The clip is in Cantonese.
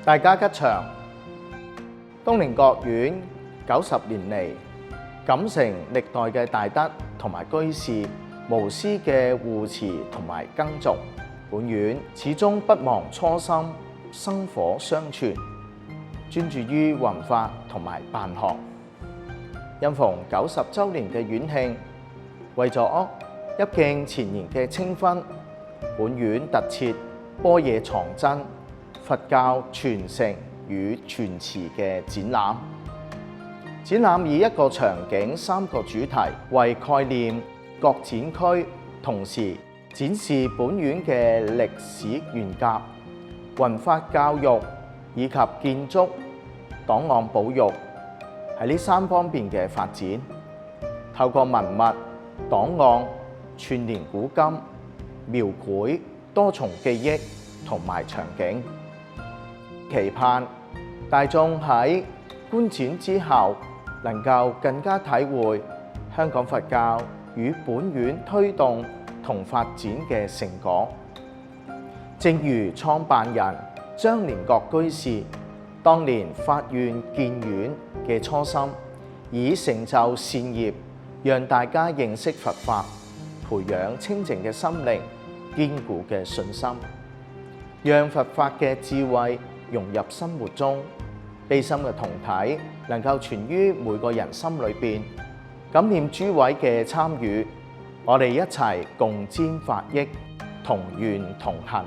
大家吉祥，東寧閣苑90年嚟，感承歷代嘅大德同埋居士無私嘅護持同埋耕種，本院始終不忘初心，薪火相傳，專注於弘法同埋辦學。因逢90週年嘅院慶，為咗一敬前人嘅清分，本院特設般若藏真、佛教傳承與傳持嘅展覽。展覽以一個場景、3個主題為概念，各展區同時展示本院嘅歷史沿革、弘法教育以及建築、檔案保育喺呢3方面嘅發展，透過文物、檔案串連古今，描繪多重記憶同埋場景，期盼大眾喺觀展之後能夠更加體會香港佛教與本院推動同發展嘅成果。正如創辦人張連覺居士當年發願建院嘅初心，以成就善業，讓大家認識佛法，培養清淨嘅心靈，堅固嘅信心，讓佛法嘅智慧融入生活中，悲心嘅同體能夠存於每個人心裏邊。感念諸位嘅參與，我哋一齊共沾法益，同願同行。